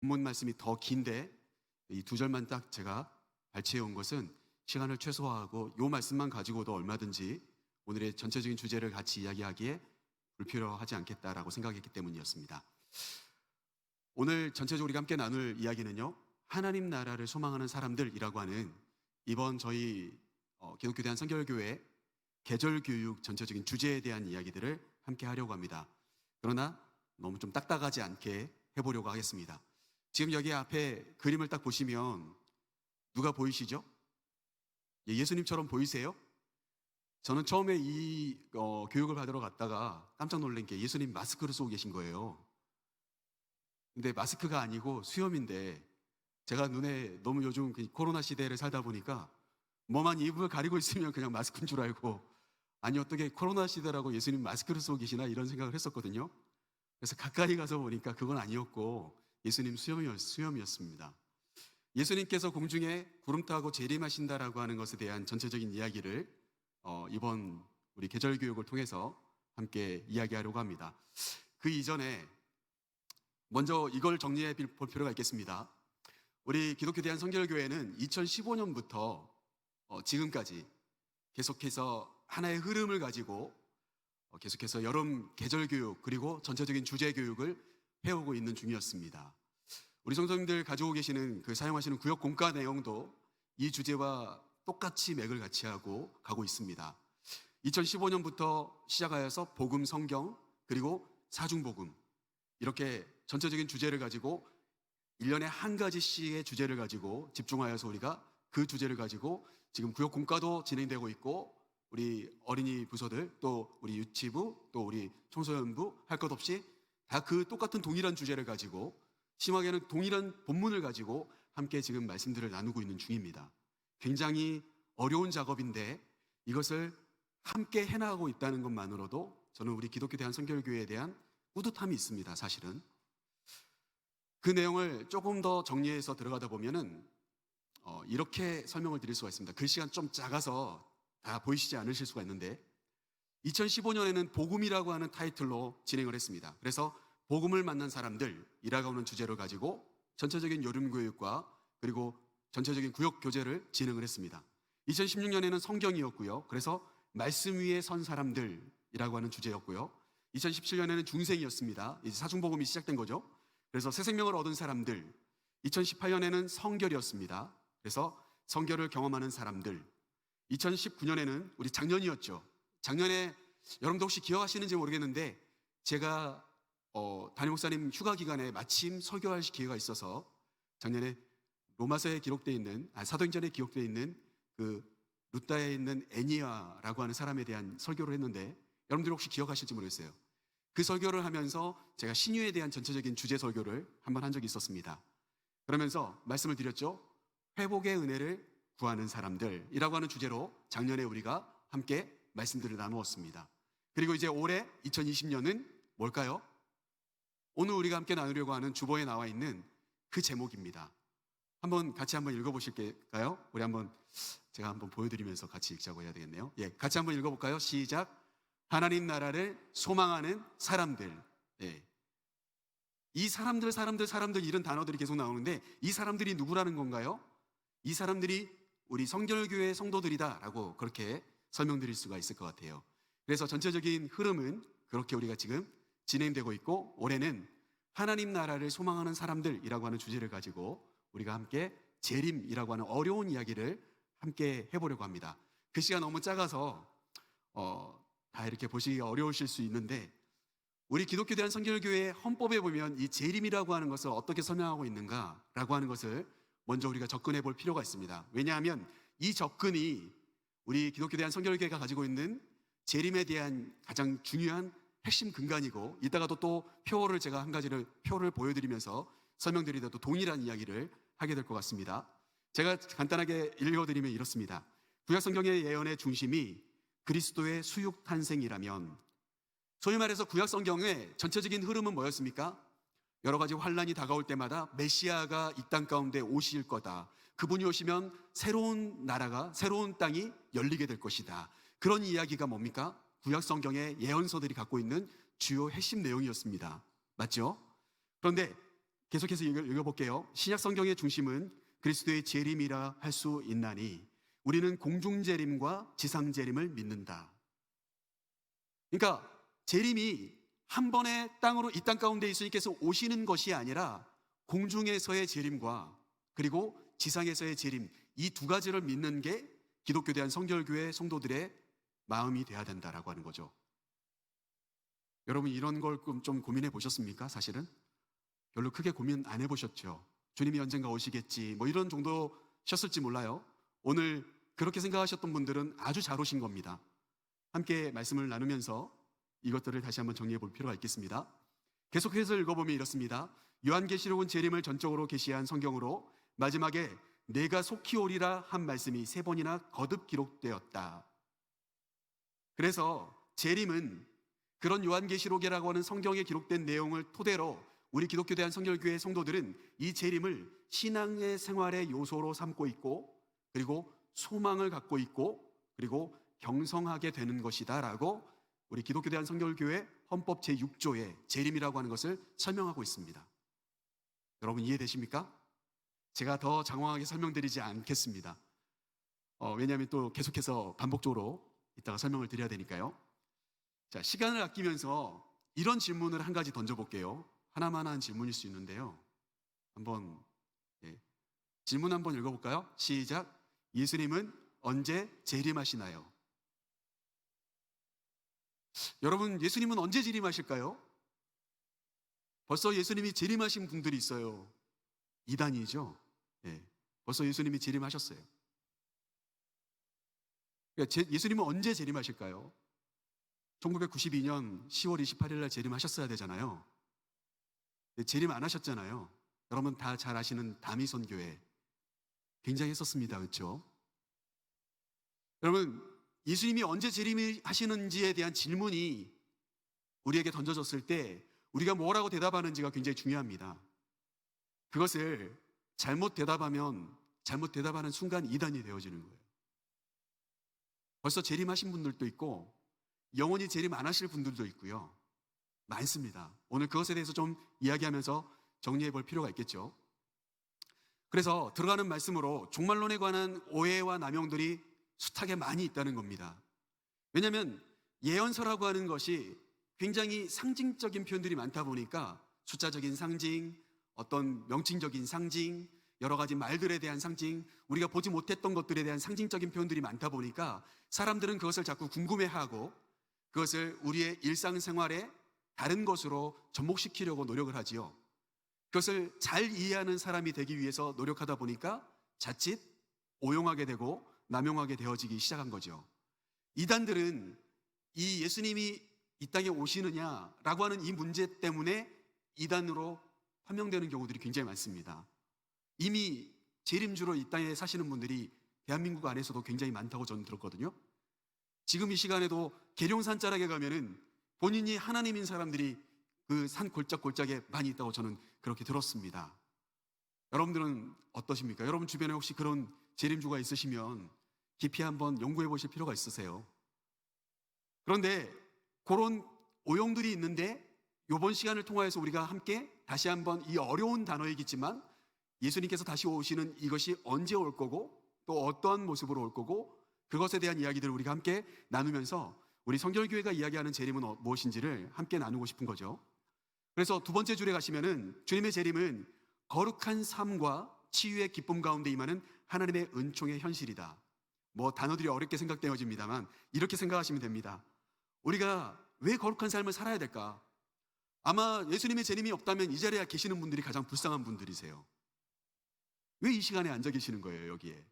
본문 말씀이 더 긴데 이 두 절만 딱 제가 발췌해 온 것은 시간을 최소화하고 이 말씀만 가지고도 얼마든지 오늘의 전체적인 주제를 같이 이야기하기에 불필요하지 않겠다라고 생각했기 때문이었습니다. 오늘 전체적으로 우리가 함께 나눌 이야기는요, 하나님 나라를 소망하는 사람들이라고 하는 이번 저희 기독교 대한 성결교회 계절교육 전체적인 주제에 대한 이야기들을 함께 하려고 합니다. 그러나 너무 좀 딱딱하지 않게 해보려고 하겠습니다. 지금 여기 앞에 그림을 딱 보시면 누가 보이시죠? 예수님처럼 보이세요? 저는 처음에 이 교육을 받으러 갔다가 깜짝 놀란 게 예수님 마스크를 쓰고 계신 거예요. 근데 마스크가 아니고 수염인데 제가 눈에 너무 요즘 코로나 시대를 살다 보니까 뭐만 입을 가리고 있으면 그냥 마스크인 줄 알고, 아니 어떻게 코로나 시대라고 예수님 마스크를 쓰고 계시나 이런 생각을 했었거든요. 그래서 가까이 가서 보니까 그건 아니었고 예수님 수염이었습니다. 예수님께서 공중에 구름 타고 재림하신다라고 하는 것에 대한 전체적인 이야기를 이번 우리 계절 교육을 통해서 함께 이야기하려고 합니다. 그 이전에 먼저 이걸 정리해 볼 필요가 있겠습니다. 우리 기독교 대한 성결교회는 2015년부터 지금까지 계속해서 하나의 흐름을 가지고 계속해서 여름 계절 교육 그리고 전체적인 주제 교육을 해오고 있는 중이었습니다. 우리 성도님들 가지고 계시는 사용하시는 구역 공과 내용도 이 주제와 똑같이 맥을 같이 하고 가고 있습니다. 2015년부터 시작하여서 복음 성경 그리고 사중복음, 이렇게 전체적인 주제를 가지고 1년에 한 가지씩의 주제를 가지고 집중하여서 우리가 그 주제를 가지고 지금 구역 공과도 진행되고 있고, 우리 어린이 부서들 또 우리 유치부 또 우리 청소년부 할 것 없이 다 그 똑같은 동일한 주제를 가지고 심하게는 동일한 본문을 가지고 함께 지금 말씀들을 나누고 있는 중입니다. 굉장히 어려운 작업인데 이것을 함께 해나가고 있다는 것만으로도 저는 우리 기독교 대한 성결교회에 대한 뿌듯함이 있습니다. 사실은 그 내용을 조금 더 정리해서 들어가다 보면은 이렇게 설명을 드릴 수가 있습니다. 글씨가 좀 작아서 다 보이시지 않으실 수가 있는데, 2015년에는 복음이라고 하는 타이틀로 진행을 했습니다. 그래서 복음을 만난 사람들이라고 하는 주제를 가지고 전체적인 여름교육과 그리고 전체적인 구역 교재를 진행을 했습니다. 2016년에는 성경이었고요. 그래서 말씀 위에 선 사람들이라고 하는 주제였고요. 2017년에는 중생이었습니다. 이제 사중복음이 시작된 거죠. 그래서 새 생명을 얻은 사람들. 2018년에는 성결이었습니다. 그래서 성결을 경험하는 사람들. 2019년에는 우리 작년이었죠. 작년에 여러분도 혹시 기억하시는지 모르겠는데 제가 담임 목사님 휴가 기간에 마침 설교할 기회가 있어서 작년에 로마서에 기록되어 있는 사도행전에 기록되어 있는 그 루다에 있는 애니아라고 하는 사람에 대한 설교를 했는데, 여러분들 혹시 기억하실지 모르겠어요. 그 설교를 하면서 제가 신유에 대한 전체적인 주제 설교를 한번 한 적이 있었습니다. 그러면서 말씀을 드렸죠. 회복의 은혜를 구하는 사람들이라고 하는 주제로 작년에 우리가 함께 말씀들을 나누었습니다. 그리고 이제 올해 2020년은 뭘까요? 오늘 우리가 함께 나누려고 하는 주보에 나와 있는 그 제목입니다. 같이 한번 읽어보실까요? 제가 한번 보여드리면서 같이 읽자고 해야 되겠네요. 같이 한번 읽어볼까요? 시작. 하나님 나라를 소망하는 사람들. 이 사람들 이런 단어들이 계속 나오는데 이 사람들이 누구라는 건가요? 이 사람들이 우리 성결교회 성도들이다라고 그렇게 설명드릴 수가 있을 것 같아요. 그래서 전체적인 흐름은 그렇게 우리가 지금 진행되고 있고, 올해는 하나님 나라를 소망하는 사람들이라고 하는 주제를 가지고 우리가 함께 재림이라고 하는 어려운 이야기를 함께 해보려고 합니다. 글씨가 너무 작아서 다 이렇게 보시기가 어려우실 수 있는데, 우리 기독교 대한 성결교회 헌법에 보면 이 재림이라고 하는 것을 어떻게 설명하고 있는가라고 하는 것을 먼저 우리가 접근해 볼 필요가 있습니다. 왜냐하면 이 접근이 우리 기독교 대한 성결교회가 가지고 있는 재림에 대한 가장 중요한 핵심 근간이고, 이따가도 또 제가 한 가지를 표를 보여드리면서 설명드리다도 동일한 이야기를 하게 될 것 같습니다. 제가 간단하게 읽어드리면 이렇습니다. 구약 성경의 예언의 중심이 그리스도의 수육 탄생이라면, 소위 말해서 구약 성경의 전체적인 흐름은 뭐였습니까? 여러 가지 환란이 다가올 때마다 메시아가 이 땅 가운데 오실 거다. 그분이 오시면 새로운 나라가, 새로운 땅이 열리게 될 것이다. 그런 이야기가 뭡니까? 구약 성경의 예언서들이 갖고 있는 주요 핵심 내용이었습니다. 맞죠? 그런데 계속해서 읽어볼게요. 신약 성경의 중심은 그리스도의 재림이라 할 수 있나니 우리는 공중 재림과 지상 재림을 믿는다. 그러니까 재림이 한 번에 땅으로 이 땅 가운데 예수님께서 오시는 것이 아니라 공중에서의 재림과 그리고 지상에서의 재림, 이 두 가지를 믿는 게 기독교 대한 성결교회 성도들의 마음이 돼야 된다라고 하는 거죠. 여러분 이런 걸 좀 고민해 보셨습니까? 사실은 별로 크게 고민 안 해보셨죠. 주님이 언젠가 오시겠지 뭐 이런 정도셨을지 몰라요. 오늘 그렇게 생각하셨던 분들은 아주 잘 오신 겁니다. 함께 말씀을 나누면서 이것들을 다시 한번 정리해 볼 필요가 있겠습니다. 계속해서 읽어보면 이렇습니다. 요한계시록은 재림을 전적으로 계시한 성경으로 마지막에 내가 속히 오리라 한 말씀이 3번이나 거듭 기록되었다. 그래서 재림은 그런 요한계시록이라고 하는 성경에 기록된 내용을 토대로 우리 기독교 대한 성결교회 성도들은 이 재림을 신앙의 생활의 요소로 삼고 있고 그리고 소망을 갖고 있고 그리고 경성하게 되는 것이다 라고 우리 기독교 대한 성결교회 헌법 제6조에 재림이라고 하는 것을 설명하고 있습니다. 여러분 이해되십니까? 제가 더 장황하게 설명드리지 않겠습니다. 왜냐하면 또 계속해서 반복적으로 이따가 설명을 드려야 되니까요. 자, 시간을 아끼면서 이런 질문을 한 가지 던져볼게요. 하나만 한 질문일 수 있는데요. 질문 한번 읽어볼까요? 시작. 예수님은 언제 재림하시나요? 여러분 예수님은 언제 재림하실까요? 벌써 예수님이 재림하신 분들이 있어요. 이단이죠. 벌써 예수님이 재림하셨어요. 그러니까 예수님은 언제 재림하실까요? 1992년 10월 28일 날 재림하셨어야 되잖아요. 재림 안 하셨잖아요. 여러분 다 잘 아시는 다미선 교회 굉장히 했었습니다. 그렇죠? 여러분 예수님이 언제 재림하시는지에 대한 질문이 우리에게 던져졌을 때 우리가 뭐라고 대답하는지가 굉장히 중요합니다. 그것을 잘못 대답하는 순간 이단이 되어지는 거예요. 벌써 재림하신 분들도 있고 영원히 재림 안 하실 분들도 있고요. 많습니다. 오늘 그것에 대해서 좀 이야기하면서 정리해 볼 필요가 있겠죠. 그래서 들어가는 말씀으로 종말론에 관한 오해와 남용들이 숱하게 많이 있다는 겁니다. 왜냐하면 예언서라고 하는 것이 굉장히 상징적인 표현들이 많다 보니까 숫자적인 상징, 어떤 명칭적인 상징, 여러 가지 말들에 대한 상징, 우리가 보지 못했던 것들에 대한 상징적인 표현들이 많다 보니까 사람들은 그것을 자꾸 궁금해하고 그것을 우리의 일상생활에 다른 것으로 접목시키려고 노력을 하지요. 그것을 잘 이해하는 사람이 되기 위해서 노력하다 보니까 자칫 오용하게 되고 남용하게 되어지기 시작한 거죠. 이단들은 이 예수님이 이 땅에 오시느냐라고 하는 이 문제 때문에 이단으로 판명되는 경우들이 굉장히 많습니다. 이미 재림주로 이 땅에 사시는 분들이 대한민국 안에서도 굉장히 많다고 저는 들었거든요. 지금 이 시간에도 계룡산 자락에 가면은 본인이 하나님인 사람들이 그 산 골짜골짜기에 많이 있다고 저는 그렇게 들었습니다. 여러분들은 어떠십니까? 여러분 주변에 혹시 그런 재림주가 있으시면 깊이 한번 연구해 보실 필요가 있으세요. 그런데 그런 오용들이 있는데 이번 시간을 통하여서 우리가 함께 다시 한번 이 어려운 단어이겠지만 예수님께서 다시 오시는 이것이 언제 올 거고 또 어떠한 모습으로 올 거고 그것에 대한 이야기들을 우리가 함께 나누면서 우리 성결교회가 이야기하는 재림은 무엇인지를 함께 나누고 싶은 거죠. 그래서 두 번째 줄에 가시면은 주님의 재림은 거룩한 삶과 치유의 기쁨 가운데 임하는 하나님의 은총의 현실이다. 뭐 단어들이 어렵게 생각되어집니다만 이렇게 생각하시면 됩니다. 우리가 왜 거룩한 삶을 살아야 될까? 아마 예수님의 재림이 없다면 이 자리에 계시는 분들이 가장 불쌍한 분들이세요. 왜 이 시간에 앉아 계시는 거예요, 여기에?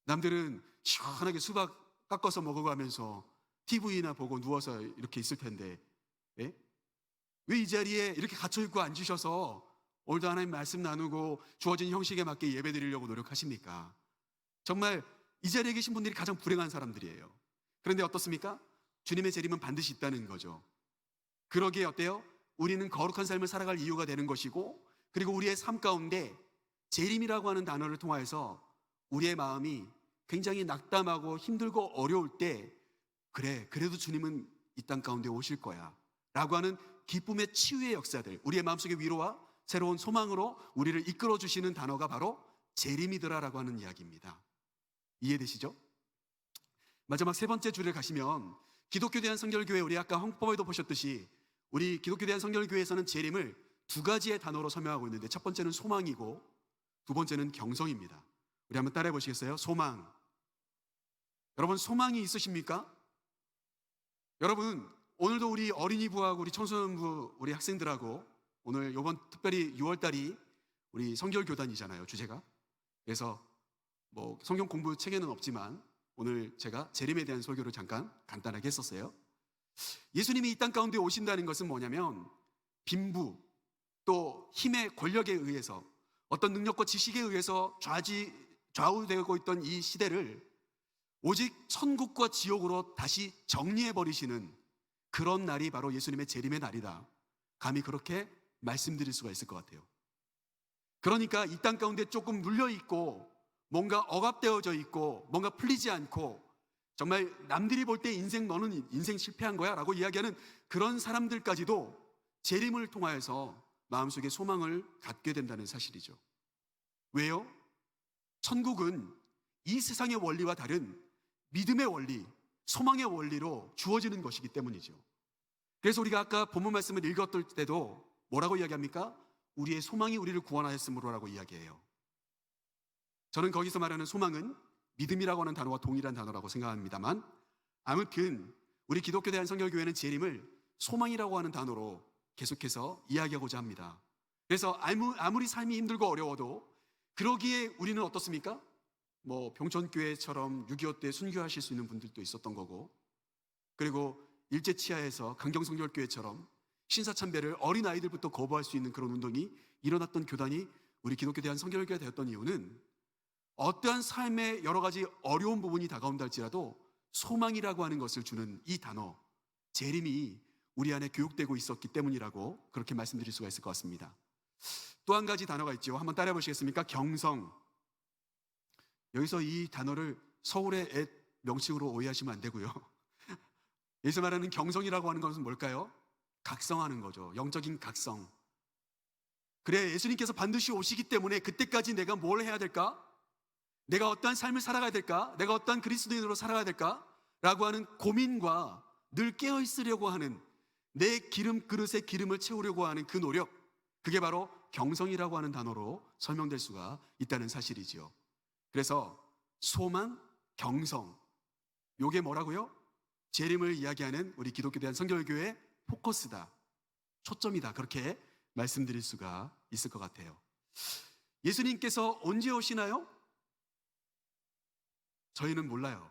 남들은 시원하게 수박 깎아서 먹어가면서 TV나 보고 누워서 이렇게 있을 텐데 예? 왜 이 자리에 이렇게 갇혀있고 앉으셔서 오늘도 하나님 말씀 나누고 주어진 형식에 맞게 예배 드리려고 노력하십니까? 정말 이 자리에 계신 분들이 가장 불행한 사람들이에요. 그런데 어떻습니까? 주님의 재림은 반드시 있다는 거죠. 그러기에 어때요? 우리는 거룩한 삶을 살아갈 이유가 되는 것이고 그리고 우리의 삶 가운데 재림이라고 하는 단어를 통하여서 우리의 마음이 굉장히 낙담하고 힘들고 어려울 때 그래, 그래도 주님은 이 땅 가운데 오실 거야 라고 하는 기쁨의 치유의 역사들, 우리의 마음속의 위로와 새로운 소망으로 우리를 이끌어 주시는 단어가 바로 재림이더라라고 하는 이야기입니다. 이해되시죠? 마지막 세 번째 줄을 가시면 기독교 대한성결교회, 우리 아까 홍보에도 보셨듯이 우리 기독교 대한성결교회에서는 재림을 두 가지의 단어로 설명하고 있는데, 첫 번째는 소망이고 두 번째는 경성입니다. 우리 한번 따라해 보시겠어요? 소망. 여러분, 소망이 있으십니까? 여러분, 오늘도 우리 어린이부하고 우리 청소년부 우리 학생들하고 오늘 이번 특별히 6월달이 우리 성결교단이잖아요, 주제가. 그래서 뭐 성경 공부 책에는 없지만 오늘 제가 재림에 대한 설교를 잠깐 간단하게 했었어요. 예수님이 이 땅 가운데 오신다는 것은 뭐냐면 빈부 또 힘의 권력에 의해서, 어떤 능력과 지식에 의해서 좌우되고 있던 이 시대를 오직 천국과 지옥으로 다시 정리해 버리시는 그런 날이 바로 예수님의 재림의 날이다. 감히 그렇게 말씀드릴 수가 있을 것 같아요. 그러니까 이 땅 가운데 조금 눌려있고 뭔가 억압되어져 있고 뭔가 풀리지 않고 정말 남들이 볼 때 너는 인생 실패한 거야 라고 이야기하는 그런 사람들까지도 재림을 통하여서 마음속에 소망을 갖게 된다는 사실이죠. 왜요? 천국은 이 세상의 원리와 다른 믿음의 원리, 소망의 원리로 주어지는 것이기 때문이죠. 그래서 우리가 아까 본문 말씀을 읽었을 때도 뭐라고 이야기합니까? 우리의 소망이 우리를 구원하였으므로라고 이야기해요. 저는 거기서 말하는 소망은 믿음이라고 하는 단어와 동일한 단어라고 생각합니다만, 아무튼 우리 기독교 대한성결교회는 재림을 소망이라고 하는 단어로 계속해서 이야기하고자 합니다. 그래서 아무리 삶이 힘들고 어려워도 그러기에 우리는 어떻습니까? 뭐 병천교회처럼 6.25 때 순교하실 수 있는 분들도 있었던 거고, 그리고 일제치하에서 강경성결교회처럼 신사참배를 어린아이들부터 거부할 수 있는 그런 운동이 일어났던 교단이 우리 기독교 대한성결교회가 되었던 이유는 어떠한 삶의 여러 가지 어려운 부분이 다가온다 할지라도 소망이라고 하는 것을 주는 이 단어 재림이 우리 안에 교육되고 있었기 때문이라고 그렇게 말씀드릴 수가 있을 것 같습니다. 또 한 가지 단어가 있죠. 한번 따라해 보시겠습니까? 경성. 여기서 이 단어를 서울의 앳 명칭으로 오해하시면 안 되고요. 여기서 말하는 경성이라고 하는 것은 뭘까요? 각성하는 거죠. 영적인 각성. 그래, 예수님께서 반드시 오시기 때문에 그때까지 내가 뭘 해야 될까? 내가 어떠한 삶을 살아가야 될까? 내가 어떠한 그리스도인으로 살아가야 될까? 라고 하는 고민과 늘 깨어있으려고 하는, 내 기름 그릇에 기름을 채우려고 하는 그 노력, 그게 바로 경성이라고 하는 단어로 설명될 수가 있다는 사실이지요. 그래서 소망, 경성, 요게 뭐라고요? 재림을 이야기하는 우리 기독교 대한성결교회의 포커스다, 초점이다, 그렇게 말씀드릴 수가 있을 것 같아요. 예수님께서 언제 오시나요? 저희는 몰라요.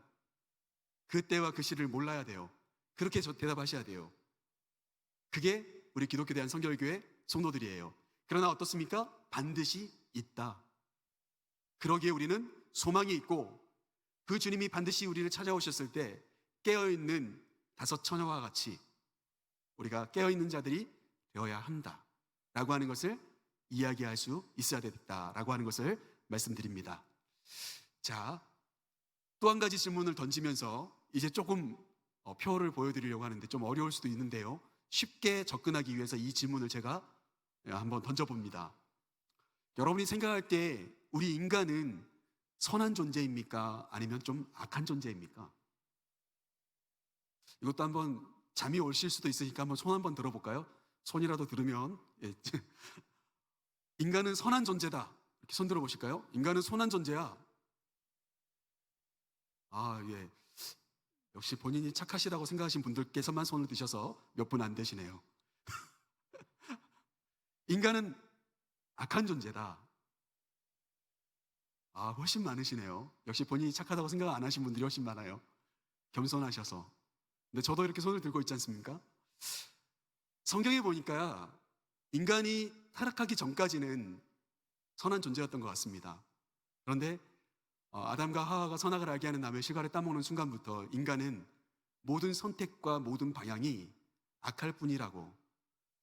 그 때와 그 시를 몰라야 돼요. 그렇게 대답하셔야 돼요. 그게 우리 기독교 대한성결교회 성도들이에요. 그러나 어떻습니까? 반드시 있다. 그러기에 우리는 소망이 있고, 그 주님이 반드시 우리를 찾아오셨을 때 깨어있는 다섯 처녀와 같이 우리가 깨어있는 자들이 되어야 한다 라고 하는 것을 이야기할 수 있어야 되겠다라고 하는 것을 말씀드립니다. 자, 또 한 가지 질문을 던지면서 이제 조금 표를 보여드리려고 하는데 좀 어려울 수도 있는데요, 쉽게 접근하기 위해서 이 질문을 제가 한번 던져봅니다. 여러분이 생각할 때 우리 인간은 선한 존재입니까? 아니면 좀 악한 존재입니까? 이것도 한번 잠이 오실 수도 있으니까 한번 손 한번 들어볼까요? 손이라도 들으면, 예. 인간은 선한 존재다, 이렇게 손 들어보실까요? 인간은 선한 존재야. 아, 예. 역시 본인이 착하시다고 생각하신 분들께서만 손을 드셔서 몇 분 안 되시네요. 인간은 악한 존재다. 아, 훨씬 많으시네요. 역시 본인이 착하다고 생각 안 하신 분들이 훨씬 많아요. 겸손하셔서. 근데 저도 이렇게 손을 들고 있지 않습니까? 성경에 보니까 인간이 타락하기 전까지는 선한 존재였던 것 같습니다. 그런데 아담과 하와가 선악을 알게 하는 나무의 실과를 따먹는 순간부터 인간은 모든 선택과 모든 방향이 악할 뿐이라고,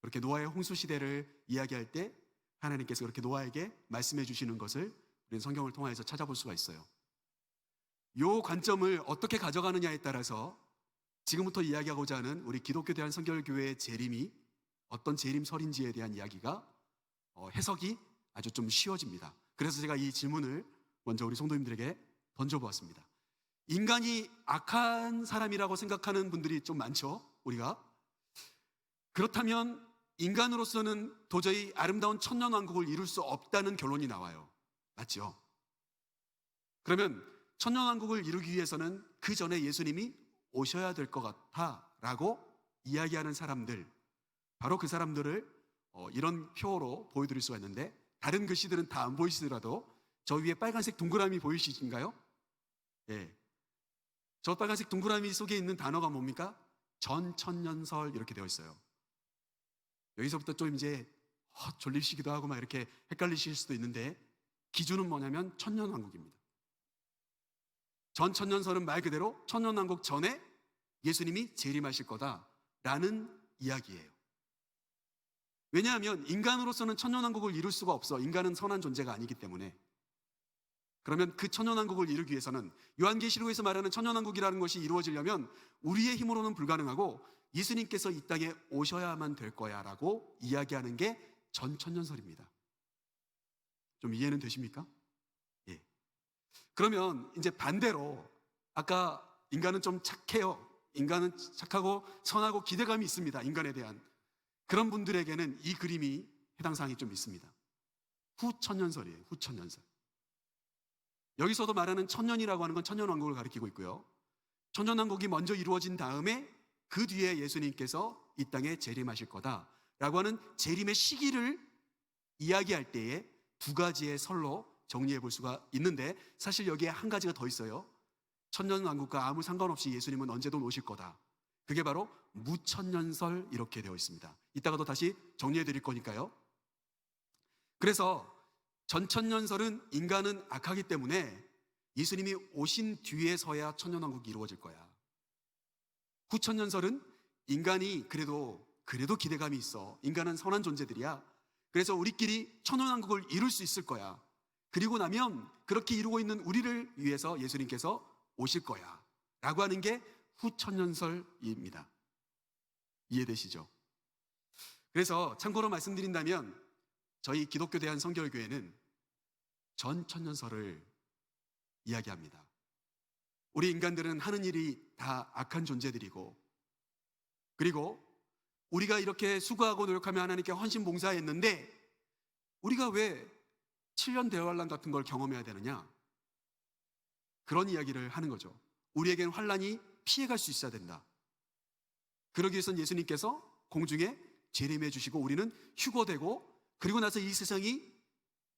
그렇게 노아의 홍수 시대를 이야기할 때 하나님께서 그렇게 노아에게 말씀해 주시는 것을 우리는 성경을 통해서 찾아볼 수가 있어요. 이 관점을 어떻게 가져가느냐에 따라서 지금부터 이야기하고자 하는 우리 기독교 대한성결교회의 재림이 어떤 재림설인지에 대한 이야기가 해석이 아주 좀 쉬워집니다. 그래서 제가 이 질문을 먼저 우리 성도님들에게 던져보았습니다. 인간이 악한 사람이라고 생각하는 분들이 좀 많죠, 우리가. 그렇다면 인간으로서는 도저히 아름다운 천년왕국을 이룰 수 없다는 결론이 나와요. 맞죠? 그러면 천년왕국을 이루기 위해서는 그 전에 예수님이 오셔야 될 것 같아라고 이야기하는 사람들, 바로 그 사람들을 이런 표로 보여드릴 수가 있는데, 다른 글씨들은 다 안 보이시더라도 저 위에 빨간색 동그라미 보이시신가요? 예. 저 빨간색 동그라미 속에 있는 단어가 뭡니까? 전천년설 이렇게 되어 있어요. 여기서부터 좀 이제 졸리시기도 하고 막 이렇게 헷갈리실 수도 있는데, 기준은 뭐냐면 천년왕국입니다. 전천년설은 말 그대로 천년왕국 전에 예수님이 재림하실 거다라는 이야기예요. 왜냐하면 인간으로서는 천년왕국을 이룰 수가 없어. 인간은 선한 존재가 아니기 때문에. 그러면 그 천년왕국을 이루기 위해서는, 요한계시록에서 말하는 천년왕국이라는 것이 이루어지려면 우리의 힘으로는 불가능하고 예수님께서 이 땅에 오셔야만 될 거야 라고 이야기하는 게 전천년설입니다. 좀 이해는 되십니까? 예. 그러면 이제 반대로, 아까 인간은 좀 착해요. 인간은 착하고 선하고 기대감이 있습니다. 인간에 대한. 그런 분들에게는 이 그림이 해당 사항이 좀 있습니다. 후천년설이에요. 후천년설. 여기서도 말하는 천년이라고 하는 건 천년왕국을 가리키고 있고요. 천년왕국이 먼저 이루어진 다음에 그 뒤에 예수님께서 이 땅에 재림하실 거다라고 하는 재림의 시기를 이야기할 때에 두 가지의 설로 정리해 볼 수가 있는데, 사실 여기에 한 가지가 더 있어요. 천년왕국과 아무 상관없이 예수님은 언제든 오실 거다. 그게 바로 무천년설 이렇게 되어 있습니다. 이따가도 다시 정리해 드릴 거니까요. 그래서 전천년설은 인간은 악하기 때문에 예수님이 오신 뒤에서야 천년왕국이 이루어질 거야. 후천년설은 인간이 그래도 기대감이 있어. 인간은 선한 존재들이야. 그래서 우리끼리 천년왕국을 이룰 수 있을 거야. 그리고 나면 그렇게 이루고 있는 우리를 위해서 예수님께서 오실 거야 라고 하는 게 후천년설입니다. 이해되시죠? 그래서 참고로 말씀드린다면 저희 기독교 대한성결교회는 전천년설을 이야기합니다. 우리 인간들은 하는 일이 다 악한 존재들이고, 그리고 우리가 이렇게 수고하고 노력하며 하나님께 헌신 봉사했는데 우리가 왜 7년 대환란 같은 걸 경험해야 되느냐? 그런 이야기를 하는 거죠. 우리에겐 환란이 피해갈 수 있어야 된다. 그러기 위해서는 예수님께서 공중에 재림해 주시고 우리는 휴거되고, 그리고 나서 이 세상이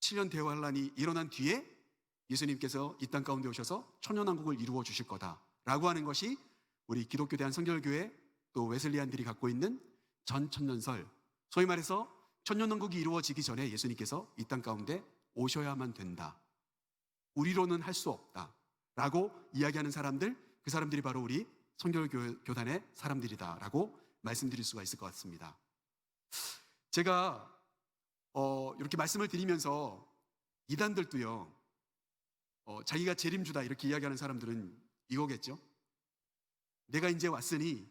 7년 대환란이 일어난 뒤에 예수님께서 이 땅 가운데 오셔서 천년왕국을 이루어 주실 거다라고 하는 것이 우리 기독교 대한성결교회 또 웨슬리안들이 갖고 있는 전천년설, 소위 말해서 천년왕국이 이루어지기 전에 예수님께서 이 땅 가운데 오셔야만 된다, 우리로는 할 수 없다 라고 이야기하는 사람들, 그 사람들이 바로 우리 성결교단의 사람들이다라고 말씀드릴 수가 있을 것 같습니다. 제가 이렇게 말씀을 드리면서 이단들도요, 자기가 재림주다 이렇게 이야기하는 사람들은 이거겠죠. 내가 이제 왔으니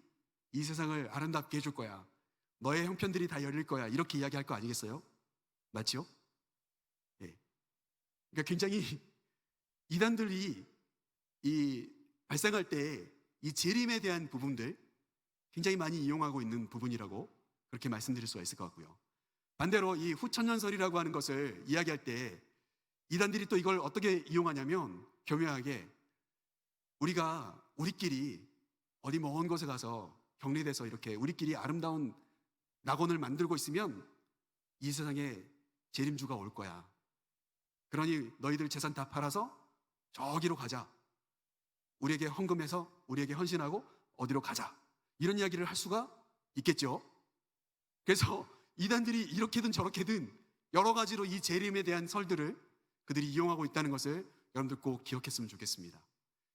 이 세상을 아름답게 해줄 거야, 너의 형편들이 다 열릴 거야, 이렇게 이야기할 거 아니겠어요? 맞죠? 예. 그러니까 굉장히 이단들이 이 발생할 때 이 재림에 대한 부분들 굉장히 많이 이용하고 있는 부분이라고 그렇게 말씀드릴 수가 있을 것 같고요. 반대로 이 후천년설이라고 하는 것을 이야기할 때 이단들이 또 이걸 어떻게 이용하냐면, 교묘하게 우리끼리 어디 먼 곳에 가서 격리돼서 이렇게 우리끼리 아름다운 낙원을 만들고 있으면 이 세상에 재림주가 올 거야. 그러니 너희들 재산 다 팔아서 저기로 가자. 우리에게 헌금해서 우리에게 헌신하고 어디로 가자. 이런 이야기를 할 수가 있겠죠. 그래서 이단들이 이렇게든 저렇게든 여러 가지로 이 재림에 대한 설들을 그들이 이용하고 있다는 것을 여러분들 꼭 기억했으면 좋겠습니다.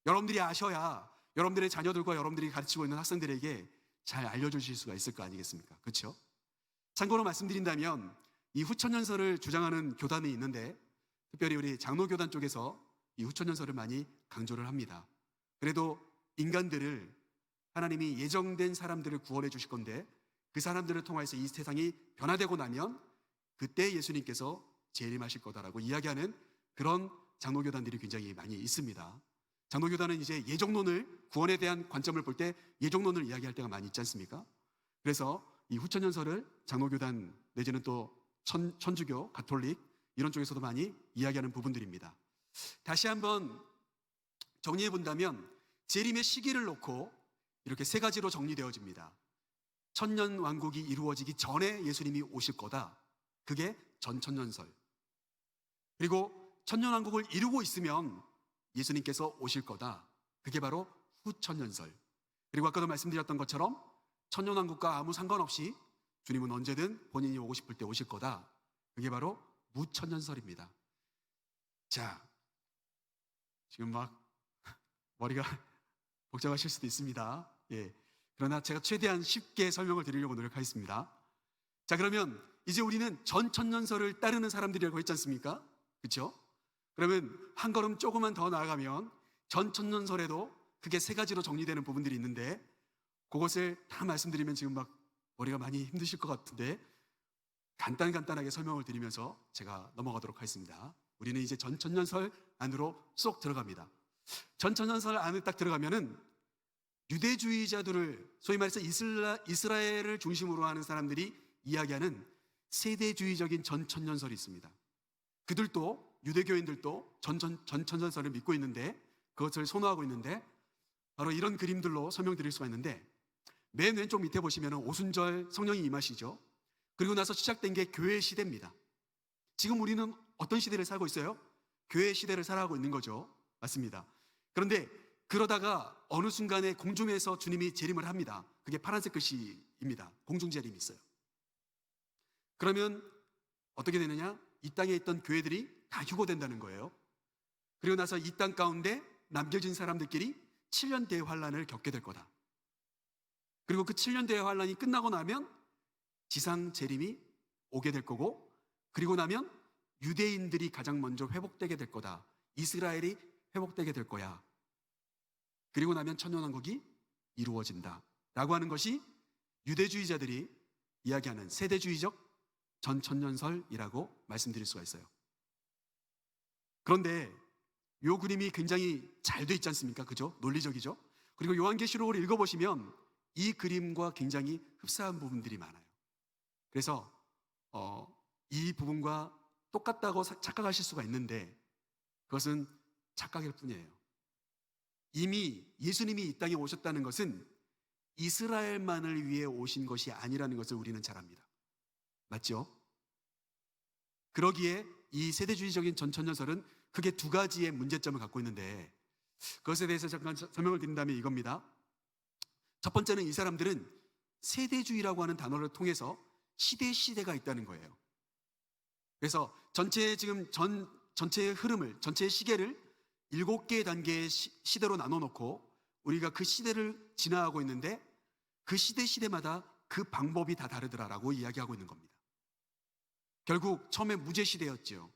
여러분들이 아셔야 여러분들의 자녀들과 여러분들이 가르치고 있는 학생들에게 잘 알려주실 수가 있을 거 아니겠습니까? 그렇죠? 참고로 말씀드린다면 이 후천년설을 주장하는 교단이 있는데, 특별히 우리 장로교단 쪽에서 이 후천년설을 많이 강조를 합니다. 그래도 인간들을, 하나님이 예정된 사람들을 구원해 주실 건데 그 사람들을 통해서 이 세상이 변화되고 나면 그때 예수님께서 재림하실 거다라고 이야기하는 그런 장로교단들이 굉장히 많이 있습니다. 장로교단은 이제 예정론을, 구원에 대한 관점을 볼 때 예정론을 이야기할 때가 많이 있지 않습니까? 그래서 이 후천연설을 장로교단 내지는 또 천주교, 가톨릭 이런 쪽에서도 많이 이야기하는 부분들입니다. 다시 한번 정리해 본다면 재림의 시기를 놓고 이렇게 세 가지로 정리되어집니다. 천년 왕국이 이루어지기 전에 예수님이 오실 거다. 그게 전천년설. 그리고 천년 왕국을 이루고 있으면 예수님께서 오실 거다. 그게 바로 후천년설. 그리고 아까도 말씀드렸던 것처럼 천년 왕국과 아무 상관없이 주님은 언제든 본인이 오고 싶을 때 오실 거다. 그게 바로 무천년설입니다. 자, 지금 막 머리가 복잡하실 수도 있습니다. 예. 그러나 제가 최대한 쉽게 설명을 드리려고 노력하겠습니다. 자, 그러면 이제 우리는 전천년설을 따르는 사람들이라고 했지 않습니까? 그렇죠? 그러면 한 걸음 조금만 더 나아가면 전천년설에도 그게 세 가지로 정리되는 부분들이 있는데 그것을 다 말씀드리면 지금 막 머리가 많이 힘드실 것 같은데 간단하게 설명을 드리면서 제가 넘어가도록 하겠습니다. 우리는 이제 전천년설 안으로 쏙 들어갑니다. 전천년설 안에 딱 들어가면은 유대주의자들을 소위 말해서 이스라엘을 중심으로 하는 사람들이 이야기하는 세대주의적인 전천년설이 있습니다. 그들도 유대교인들도 전천년설을 믿고 있는데 그것을 선호하고 있는데 바로 이런 그림들로 설명드릴 수가 있는데 맨 왼쪽 밑에 보시면 오순절 성령이 임하시죠. 그리고 나서 시작된 게 교회 시대입니다. 지금 우리는 어떤 시대를 살고 있어요? 교회 시대를 살아가고 있는 거죠. 맞습니다. 그런데 그러다가 어느 순간에 공중에서 주님이 재림을 합니다. 그게 파란색 글씨입니다. 공중재림이 있어요. 그러면 어떻게 되느냐? 이 땅에 있던 교회들이 다 휴고된다는 거예요. 그리고 나서 이 땅 가운데 남겨진 사람들끼리 7년 대환란을 겪게 될 거다. 그리고 그 7년 대환란이 끝나고 나면 지상 재림이 오게 될 거고, 그리고 나면 유대인들이 가장 먼저 회복되게 될 거다. 이스라엘이 회복되게 될 거야. 그리고 나면 천년왕국이 이루어진다 라고 하는 것이 유대주의자들이 이야기하는 세대주의적 전천년설이라고 말씀드릴 수가 있어요. 그런데 이 그림이 굉장히 잘 돼 있지 않습니까? 그죠? 논리적이죠? 그리고 요한계시록을 읽어보시면 이 그림과 굉장히 흡사한 부분들이 많아요. 그래서 이 부분과 똑같다고 착각하실 수가 있는데 그것은 착각일 뿐이에요. 이미 예수님이 이 땅에 오셨다는 것은 이스라엘만을 위해 오신 것이 아니라는 것을 우리는 잘 압니다. 맞죠? 그러기에 이 세대주의적인 전천년설은 크게 두 가지의 문제점을 갖고 있는데 그것에 대해서 잠깐 설명을 드린다면 이겁니다. 첫 번째는 이 사람들은 세대주의라고 하는 단어를 통해서 시대가 있다는 거예요. 그래서 전체의 흐름을, 전체의 시계를 7개의 단계의 시대로 나눠놓고 우리가 그 시대를 지나가고 있는데 그 시대마다 그 방법이 다 다르더라라고 이야기하고 있는 겁니다. 결국 처음에 무죄 시대였죠.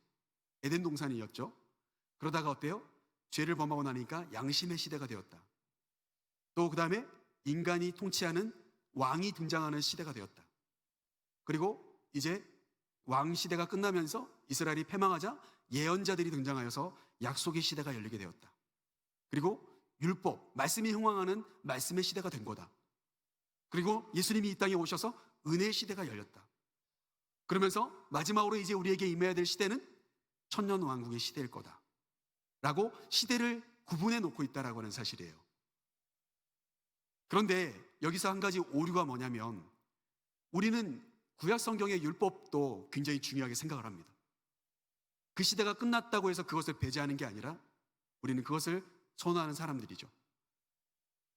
에덴 동산이었죠. 그러다가 어때요? 죄를 범하고 나니까 양심의 시대가 되었다. 또 그 다음에 인간이 통치하는 왕이 등장하는 시대가 되었다. 그리고 이제 왕 시대가 끝나면서 이스라엘이 패망하자 예언자들이 등장하여서 약속의 시대가 열리게 되었다. 그리고 율법, 말씀이 흥왕하는 말씀의 시대가 된 거다. 그리고 예수님이 이 땅에 오셔서 은혜의 시대가 열렸다. 그러면서 마지막으로 이제 우리에게 임해야 될 시대는 천년 왕국의 시대일 거다 라고 시대를 구분해 놓고 있다라고 하는 사실이에요. 그런데 여기서 한 가지 오류가 뭐냐면 우리는 구약 성경의 율법도 굉장히 중요하게 생각을 합니다. 그 시대가 끝났다고 해서 그것을 배제하는 게 아니라 우리는 그것을 선호하는 사람들이죠.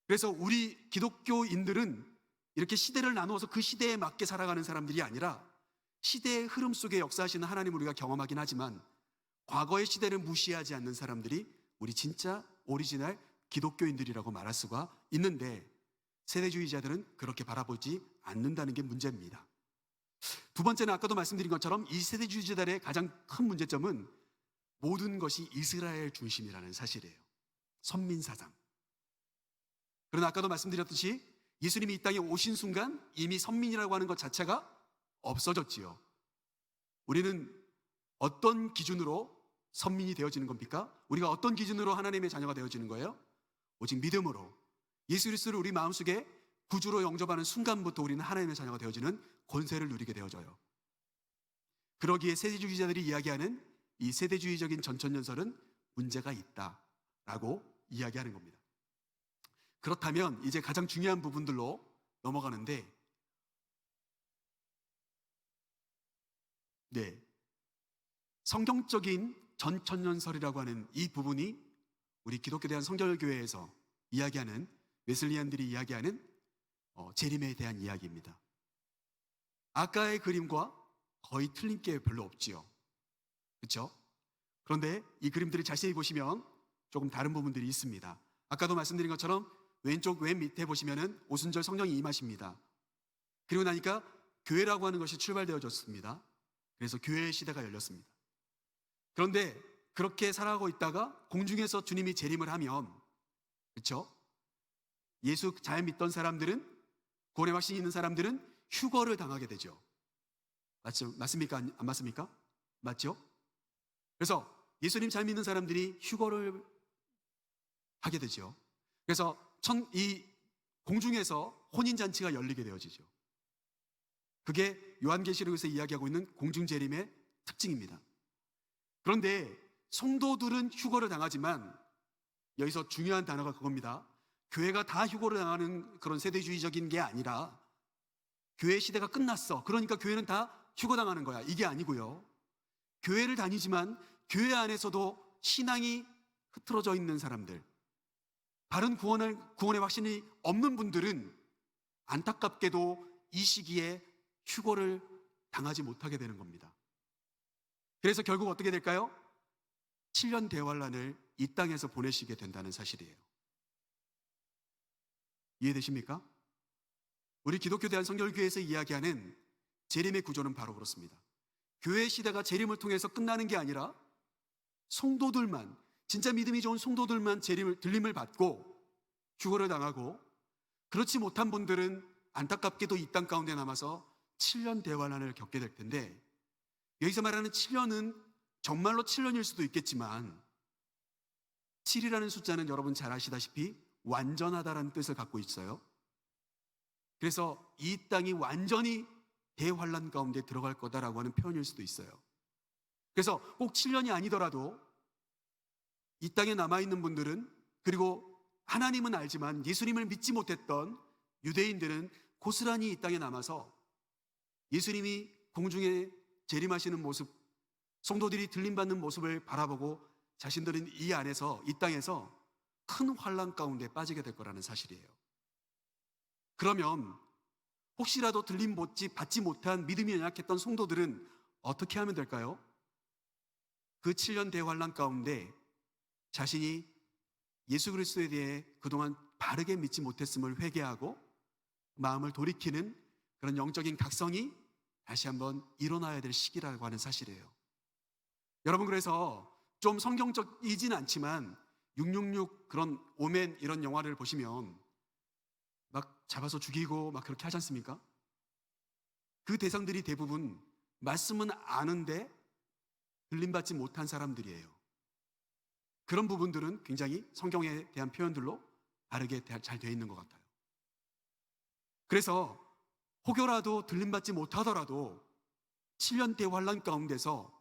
그래서 우리 기독교인들은 이렇게 시대를 나누어서 그 시대에 맞게 살아가는 사람들이 아니라 시대의 흐름 속에 역사하시는 하나님을 우리가 경험하긴 하지만 과거의 시대를 무시하지 않는 사람들이 우리 진짜 오리지널 기독교인들이라고 말할 수가 있는데 세대주의자들은 그렇게 바라보지 않는다는 게 문제입니다. 두 번째는 아까도 말씀드린 것처럼 이 세대주의자들의 가장 큰 문제점은 모든 것이 이스라엘 중심이라는 사실이에요. 선민사상. 그러나 아까도 말씀드렸듯이 예수님이 이 땅에 오신 순간 이미 선민이라고 하는 것 자체가 없어졌지요. 우리는 어떤 기준으로 선민이 되어지는 겁니까? 우리가 어떤 기준으로 하나님의 자녀가 되어지는 거예요? 오직 믿음으로 예수 그리스도를 우리 마음속에 구주로 영접하는 순간부터 우리는 하나님의 자녀가 되어지는 권세를 누리게 되어져요. 그러기에 세대주의자들이 이야기하는 이 세대주의적인 전천연설은 문제가 있다라고 이야기하는 겁니다. 그렇다면 이제 가장 중요한 부분들로 넘어가는데, 성경적인 전천연설이라고 하는 이 부분이 우리 기독교 대한 성결교회에서 이야기하는, 웨슬리안들이 이야기하는 재림에 대한 이야기입니다. 아까의 그림과 거의 틀린 게 별로 없지요. 그렇죠? 그런데 이 그림들을 자세히 보시면 조금 다른 부분들이 있습니다. 아까도 말씀드린 것처럼 왼쪽 맨 밑에 보시면은 오순절 성령이 임하십니다. 그리고 나니까 교회라고 하는 것이 출발되어졌습니다. 그래서 교회의 시대가 열렸습니다. 그런데 그렇게 살아가고 있다가 공중에서 주님이 재림을 하면, 그렇죠? 예수 잘 믿던 사람들은, 구원의 확신이 있는 사람들은 휴거를 당하게 되죠. 맞습니까? 안 맞습니까? 맞죠? 그래서 예수님 잘 믿는 사람들이 휴거를 하게 되죠. 그래서 이 공중에서 혼인잔치가 열리게 되어지죠. 그게 요한계시록에서 이야기하고 있는 공중재림의 특징입니다. 그런데 성도들은 휴거를 당하지만 여기서 중요한 단어가 그겁니다. 교회가 다 휴거를 당하는 그런 세대주의적인 게 아니라 교회 시대가 끝났어, 그러니까 교회는 다 휴거당하는 거야, 이게 아니고요. 교회를 다니지만 교회 안에서도 신앙이 흐트러져 있는 사람들, 바른 구원의 확신이 없는 분들은 안타깝게도 이 시기에 휴거를 당하지 못하게 되는 겁니다. 그래서 결국 어떻게 될까요? 7년 대환란을 이 땅에서 보내시게 된다는 사실이에요. 이해되십니까? 우리 기독교 대한 성결교회에서 이야기하는 재림의 구조는 바로 그렇습니다. 교회 시대가 재림을 통해서 끝나는 게 아니라 성도들만, 진짜 믿음이 좋은 성도들만 들림을 받고 휴거를 당하고, 그렇지 못한 분들은 안타깝게도 이 땅 가운데 남아서 7년 대환란을 겪게 될 텐데, 여기서 말하는 7년은 정말로 7년일 수도 있겠지만 7이라는 숫자는 여러분 잘 아시다시피 완전하다라는 뜻을 갖고 있어요. 그래서 이 땅이 완전히 대환란 가운데 들어갈 거다라고 하는 표현일 수도 있어요. 그래서 꼭 7년이 아니더라도 이 땅에 남아있는 분들은, 그리고 하나님은 알지만 예수님을 믿지 못했던 유대인들은 고스란히 이 땅에 남아서 예수님이 공중에 재림하시는 모습, 성도들이 들림받는 모습을 바라보고 자신들은 이 안에서, 이 땅에서 큰 환난 가운데 빠지게 될 거라는 사실이에요. 그러면 혹시라도 들림 받지 못한 믿음이 연약했던 성도들은 어떻게 하면 될까요? 그 7년 대환란 가운데 자신이 예수 그리스도에 대해 그동안 바르게 믿지 못했음을 회개하고 마음을 돌이키는 그런 영적인 각성이 다시 한번 일어나야 될 시기라고 하는 사실이에요. 여러분, 그래서 좀 성경적이진 않지만 666 그런 오멘 이런 영화를 보시면 막 잡아서 죽이고 막 그렇게 하지 않습니까? 그 대상들이 대부분 말씀은 아는데 들림받지 못한 사람들이에요. 그런 부분들은 굉장히 성경에 대한 표현들로 다르게 잘 되어 있는 것 같아요. 그래서 혹여라도 들림받지 못하더라도 7년 대환란 가운데서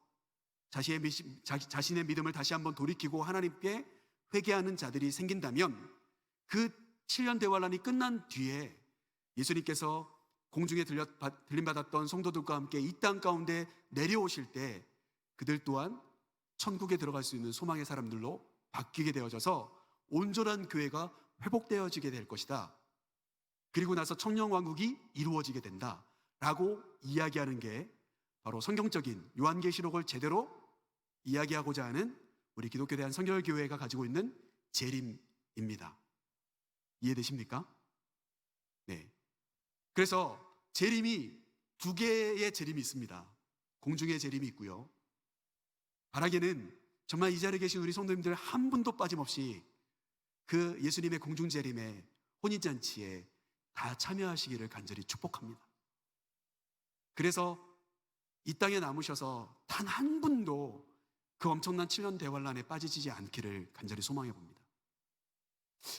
자신의 믿음을 다시 한번 돌이키고 하나님께 회개하는 자들이 생긴다면, 그 7년 대환란이 끝난 뒤에 예수님께서 공중에 들림받았던 성도들과 함께 이 땅 가운데 내려오실 때 그들 또한 천국에 들어갈 수 있는 소망의 사람들로 바뀌게 되어져서 온전한 교회가 회복되어지게 될 것이다. 그리고 나서 천년왕국이 이루어지게 된다 라고 이야기하는 게 바로 성경적인 요한계시록을 제대로 이야기하고자 하는 우리 기독교에 대한 성결교회가 가지고 있는 재림입니다. 이해되십니까? 네. 그래서 재림이 두 개의 재림이 있습니다. 공중의 재림이 있고요. 바라기는 정말 이 자리에 계신 우리 성도님들 한 분도 빠짐없이 그 예수님의 공중 재림에, 혼인잔치에 다 참여하시기를 간절히 축복합니다. 그래서 이 땅에 남으셔서 단 한 분도 그 엄청난 7년 대환란에 빠지지 않기를 간절히 소망해 봅니다.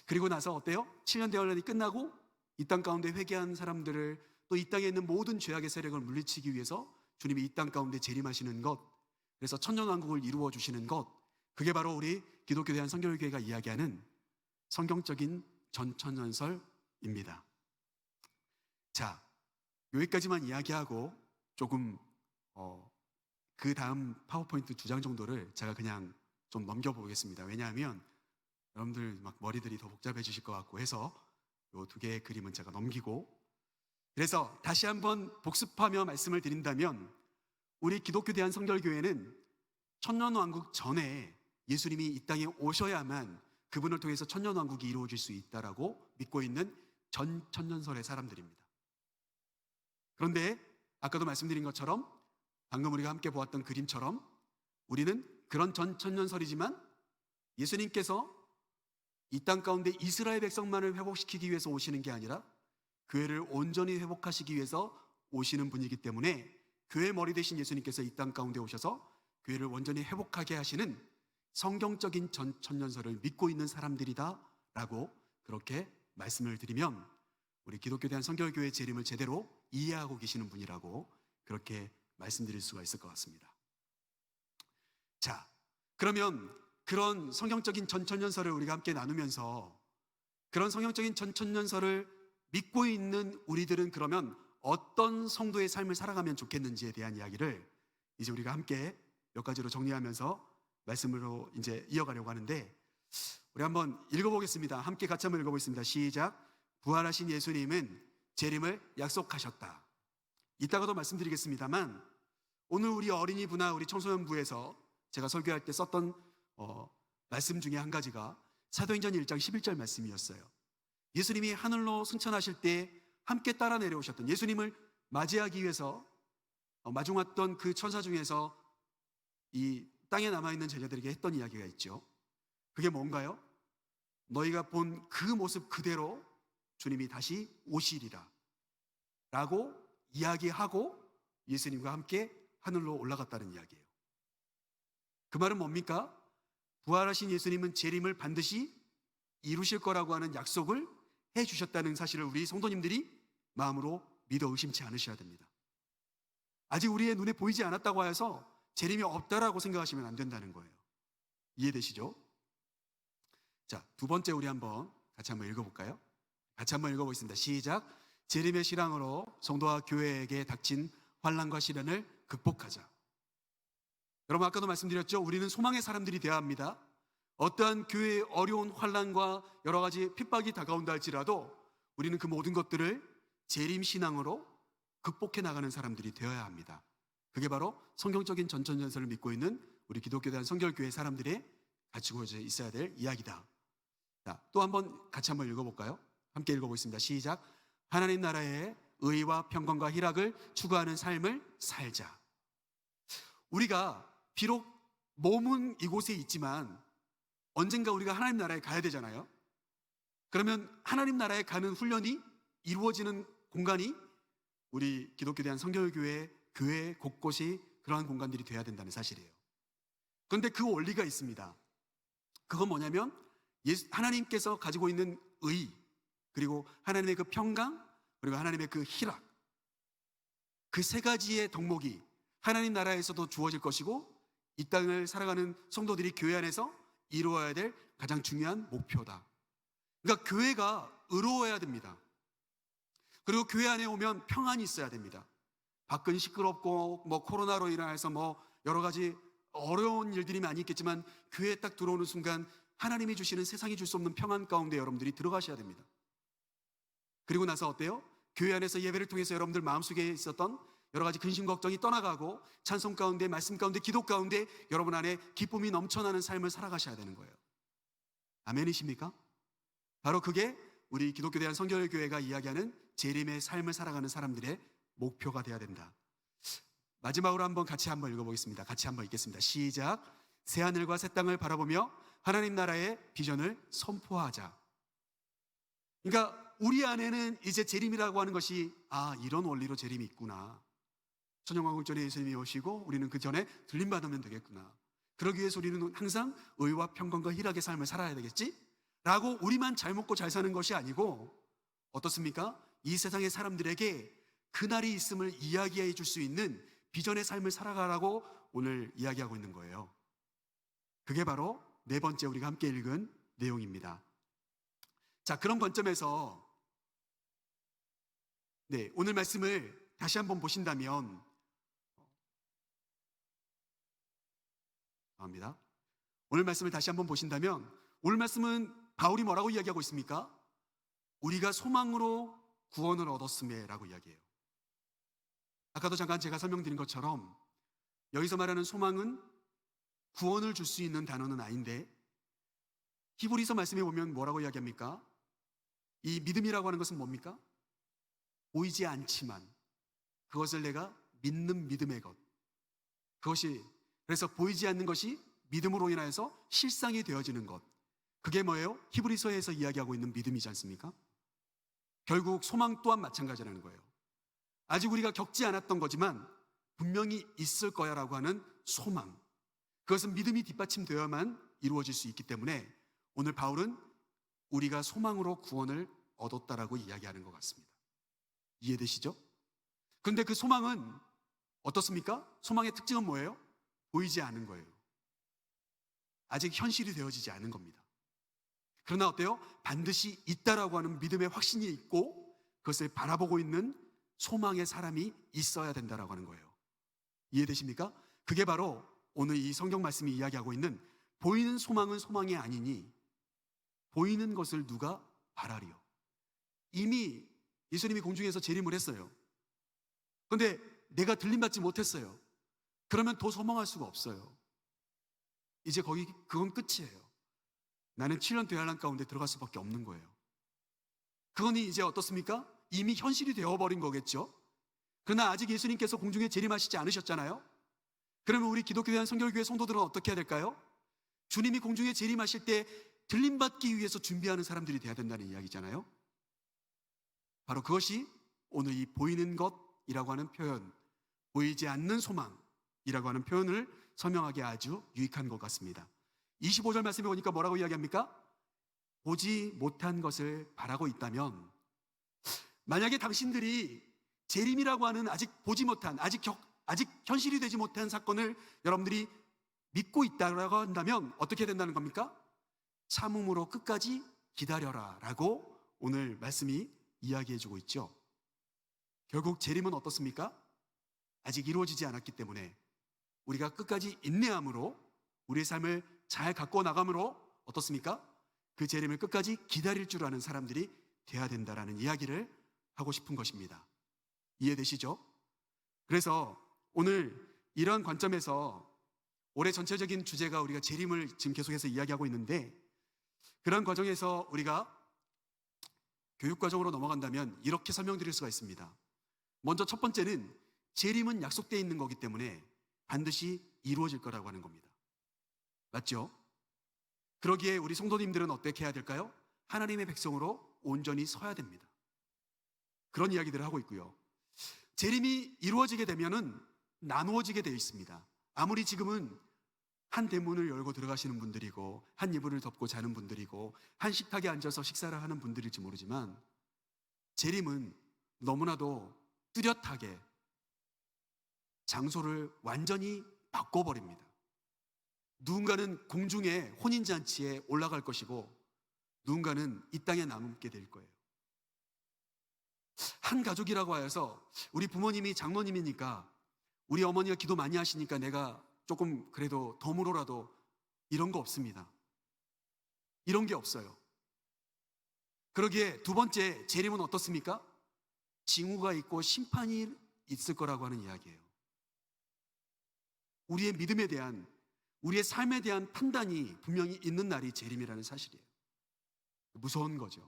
그리고 나서 어때요? 7년 대환란이 끝나고 이 땅 가운데 회개한 사람들을, 또 이 땅에 있는 모든 죄악의 세력을 물리치기 위해서 주님이 이 땅 가운데 재림하시는 것, 그래서 천년왕국을 이루어 주시는 것, 그게 바로 우리 기독교 대한성결교회가 이야기하는 성경적인 전천년설입니다. 자, 여기까지만 이야기하고 조금 그 다음 파워포인트 2장 정도를 제가 그냥 좀 넘겨보겠습니다. 왜냐하면 여러분들 막 머리들이 더 복잡해지실 것 같고 해서 이 2개의 그림은 제가 넘기고, 그래서 다시 한번 복습하며 말씀을 드린다면 우리 기독교 대한성결교회는 천년왕국 전에 예수님이 이 땅에 오셔야만 그분을 통해서 천년왕국이 이루어질 수 있다라고 믿고 있는 전천년설의 사람들입니다. 그런데 아까도 말씀드린 것처럼, 방금 우리가 함께 보았던 그림처럼, 우리는 그런 전천년설이지만 예수님께서 이 땅 가운데 이스라엘 백성만을 회복시키기 위해서 오시는 게 아니라 교회를 온전히 회복하시기 위해서 오시는 분이기 때문에 교회 머리 대신 예수님께서 이 땅 가운데 오셔서 교회를 온전히 회복하게 하시는 성경적인 전천년설을 믿고 있는 사람들이다라고 그렇게 말씀을 드리면 우리 기독교 대한성결교회 재림을 제대로 이해하고 계시는 분이라고 그렇게 말씀드릴 수가 있을 것 같습니다. 자, 그러면 그런 성경적인 전천년설을 우리가 함께 나누면서 그런 성경적인 전천년설을 믿고 있는 우리들은 그러면 어떤 성도의 삶을 살아가면 좋겠는지에 대한 이야기를 이제 우리가 함께 몇 가지로 정리하면서 말씀으로 이제 이어가려고 하는데, 우리 한번 읽어보겠습니다. 함께 같이 한번 읽어보겠습니다. 시작. 부활하신 예수님은 재림을 약속하셨다. 이따가도 말씀드리겠습니다만 오늘 우리 어린이부나 우리 청소년부에서 제가 설교할 때 썼던 말씀 중에 한 가지가 사도행전 1장 11절 말씀이었어요. 예수님이 하늘로 승천하실 때 함께 따라 내려오셨던, 예수님을 맞이하기 위해서 마중왔던 그 천사 중에서 이 땅에 남아있는 제자들에게 했던 이야기가 있죠. 그게 뭔가요? 너희가 본 그 모습 그대로 주님이 다시 오시리라 라고 이야기하고 예수님과 함께 하늘로 올라갔다는 이야기예요. 그 말은 뭡니까? 부활하신 예수님은 재림을 반드시 이루실 거라고 하는 약속을 해주셨다는 사실을 우리 성도님들이 마음으로 믿어 의심치 않으셔야 됩니다. 아직 우리의 눈에 보이지 않았다고 해서 재림이 없다라고 생각하시면 안 된다는 거예요. 이해되시죠? 자, 2번째 우리 한번 같이 한번 읽어볼까요? 같이 한번 읽어보겠습니다. 시작. 재림의 실황으로 성도와 교회에게 닥친 환난과 시련을 극복하자. 여러분, 아까도 말씀드렸죠. 우리는 소망의 사람들이 되어야 합니다. 어떠한 교회의 어려운 환난과 여러 가지 핍박이 다가온다 할지라도 우리는 그 모든 것들을 재림 신앙으로 극복해 나가는 사람들이 되어야 합니다. 그게 바로 성경적인 전천년설을 믿고 있는 우리 기독교 대한성결교회 사람들의 가지고 있어야 될 이야기다. 자, 또 한번 같이 한번 읽어볼까요? 함께 읽어보겠습니다. 시작. 하나님 나라의 의와 평강과 희락을 추구하는 삶을 살자. 우리가 비록 몸은 이곳에 있지만 언젠가 우리가 하나님 나라에 가야 되잖아요. 그러면 하나님 나라에 가는 훈련이 이루어지는 공간이 우리 기독교 대한성결교회 교회 곳곳이 그러한 공간들이 돼야 된다는 사실이에요. 그런데 그 원리가 있습니다. 그건 뭐냐면 하나님께서 가지고 있는 의, 그리고 하나님의 그 평강, 그리고 하나님의 그 희락, 그 3가지의 덕목이 하나님 나라에서도 주어질 것이고 이 땅을 살아가는 성도들이 교회 안에서 이루어야 될 가장 중요한 목표다. 그러니까 교회가 의로워야 됩니다. 그리고 교회 안에 오면 평안이 있어야 됩니다. 밖은 시끄럽고 코로나로 인해서 여러 가지 어려운 일들이 많이 있겠지만 교회에 딱 들어오는 순간 하나님이 주시는 세상이 줄 수 없는 평안 가운데 여러분들이 들어가셔야 됩니다. 그리고 나서 어때요? 교회 안에서 예배를 통해서 여러분들 마음속에 있었던 여러 가지 근심 걱정이 떠나가고 찬송 가운데, 말씀 가운데, 기도 가운데 여러분 안에 기쁨이 넘쳐나는 삶을 살아가셔야 되는 거예요. 아멘이십니까? 바로 그게 우리 기독교 대한성결교회가 이야기하는 재림의 삶을 살아가는 사람들의 목표가 되어야 된다. 마지막으로 한번 같이 한번 읽어보겠습니다. 같이 한번 읽겠습니다. 시작. 새하늘과 새 땅을 바라보며 하나님 나라의 비전을 선포하자. 그러니까 우리 안에는 이제 재림이라고 하는 것이 이런 원리로 재림이 있구나, 천년왕국 전에 예수님이 오시고 우리는 그 전에 들림받으면 되겠구나. 그러기 위해서 우리는 항상 의와 평강과 희락의 삶을 살아야 되겠지? 라고 우리만 잘 먹고 잘 사는 것이 아니고 어떻습니까? 이 세상의 사람들에게 그날이 있음을 이야기해 줄 수 있는 비전의 삶을 살아가라고 오늘 이야기하고 있는 거예요. 그게 바로 네 번째 우리가 함께 읽은 내용입니다. 자, 그런 관점에서 오늘 말씀을 다시 한번 보신다면 오늘 말씀을 다시 한번 보신다면 오늘 말씀은 바울이 뭐라고 이야기하고 있습니까? 우리가 소망으로 구원을 얻었음에 라고 이야기해요. 아까도 잠깐 제가 설명드린 것처럼 여기서 말하는 소망은 구원을 줄 수 있는 단어는 아닌데 히브리서 말씀에 보면 뭐라고 이야기합니까? 이 믿음이라고 하는 것은 뭡니까? 보이지 않지만 그것을 내가 믿는 믿음의 것. 그것이 그래서 보이지 않는 것이 믿음으로 인하여서 실상이 되어지는 것. 그게 뭐예요? 히브리서에서 이야기하고 있는 믿음이지 않습니까? 결국 소망 또한 마찬가지라는 거예요. 아직 우리가 겪지 않았던 거지만 분명히 있을 거야 라고 하는 소망. 그것은 믿음이 뒷받침되어야만 이루어질 수 있기 때문에 오늘 바울은 우리가 소망으로 구원을 얻었다라고 이야기하는 것 같습니다. 이해되시죠? 그런데 그 소망은 어떻습니까? 소망의 특징은 뭐예요? 보이지 않은 거예요. 아직 현실이 되어지지 않은 겁니다. 그러나 어때요? 반드시 있다라고 하는 믿음의 확신이 있고 그것을 바라보고 있는 소망의 사람이 있어야 된다라고 하는 거예요. 이해되십니까? 그게 바로 오늘 이 성경 말씀이 이야기하고 있는 보이는 소망은 소망이 아니니 보이는 것을 누가 바라리요. 이미 예수님이 공중에서 재림을 했어요. 그런데 내가 들림받지 못했어요. 그러면 더 소망할 수가 없어요. 이제 그건 끝이에요. 나는 7년 되할람 가운데 들어갈 수밖에 없는 거예요. 그건 이제 어떻습니까? 이미 현실이 되어버린 거겠죠. 그러나 아직 예수님께서 공중에 재림하시지 않으셨잖아요. 그러면 우리 기독교 대한 성결교회 성도들은 어떻게 해야 될까요? 주님이 공중에 재림하실 때 들림받기 위해서 준비하는 사람들이 돼야 된다는 이야기잖아요. 바로 그것이 오늘 이 보이는 것이라고 하는 표현, 보이지 않는 소망이라고 하는 표현을 설명하기 아주 유익한 것 같습니다. 25절 말씀에 보니까 뭐라고 이야기합니까? 보지 못한 것을 바라고 있다면, 만약에 당신들이 재림이라고 하는 아직 보지 못한, 아직 현실이 되지 못한 사건을 여러분들이 믿고 있다고 한다면 어떻게 된다는 겁니까? 참음으로 끝까지 기다려라 라고 오늘 말씀이 이야기해주고 있죠. 결국 재림은 어떻습니까? 아직 이루어지지 않았기 때문에 우리가 끝까지 인내함으로 우리의 삶을 잘 갖고 나감으로 어떻습니까? 그 재림을 끝까지 기다릴 줄 아는 사람들이 돼야 된다라는 이야기를 하고 싶은 것입니다. 이해되시죠? 그래서 오늘 이런 관점에서 올해 전체적인 주제가 우리가 재림을 지금 계속해서 이야기하고 있는데, 그런 과정에서 우리가 교육과정으로 넘어간다면 이렇게 설명드릴 수가 있습니다. 먼저 첫 번째는 재림은 약속되어 있는 거기 때문에 반드시 이루어질 거라고 하는 겁니다. 맞죠? 그러기에 우리 성도님들은 어떻게 해야 될까요? 하나님의 백성으로 온전히 서야 됩니다. 그런 이야기들을 하고 있고요. 재림이 이루어지게 되면은 나누어지게 되어 있습니다. 아무리 지금은 한 대문을 열고 들어가시는 분들이고 한 이불을 덮고 자는 분들이고 한 식탁에 앉아서 식사를 하는 분들일지 모르지만 재림은 너무나도 뚜렷하게 장소를 완전히 바꿔버립니다. 누군가는 공중에 혼인잔치에 올라갈 것이고 누군가는 이 땅에 남게 될 거예요. 한 가족이라고 하여서 우리 부모님이 장로님이니까 우리 어머니가 기도 많이 하시니까 내가 조금 그래도 덤으로라도 이런 거 없습니다. 이런 게 없어요. 그러기에 두 번째 재림은 어떻습니까? 징후가 있고 심판이 있을 거라고 하는 이야기예요. 우리의 믿음에 대한, 우리의 삶에 대한 판단이 분명히 있는 날이 재림이라는 사실이에요. 무서운 거죠.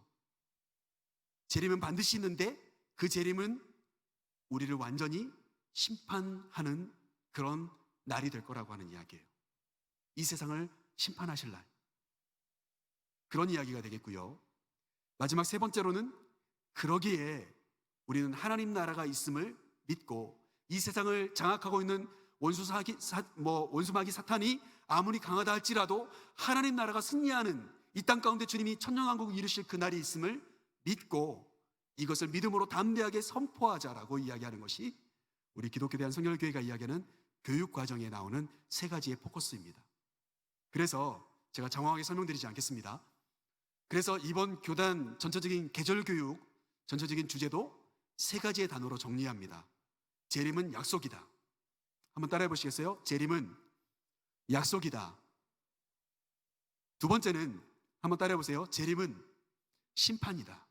재림은 반드시 있는데 그 재림은 우리를 완전히 심판하는 그런 날이 될 거라고 하는 이야기예요. 이 세상을 심판하실 날, 그런 이야기가 되겠고요. 마지막 세 번째로는 그러기에 우리는 하나님 나라가 있음을 믿고 이 세상을 장악하고 있는 원수마귀 사탄이 아무리 강하다 할지라도 하나님 나라가 승리하는 이 땅 가운데 주님이 천년왕국을 이루실 그날이 있음을 믿고 이것을 믿음으로 담대하게 선포하자라고 이야기하는 것이 우리 기독교 대한성결교회가 이야기하는 교육 과정에 나오는 세 가지의 포커스입니다. 그래서 제가 장황하게 설명드리지 않겠습니다. 그래서 이번 교단 전체적인 계절교육, 전체적인 주제도 세 가지의 단어로 정리합니다. 재림은 약속이다. 한번 따라해 보시겠어요? 재림은 약속이다. 두 번째는 한번 따라해 보세요. 재림은 심판이다.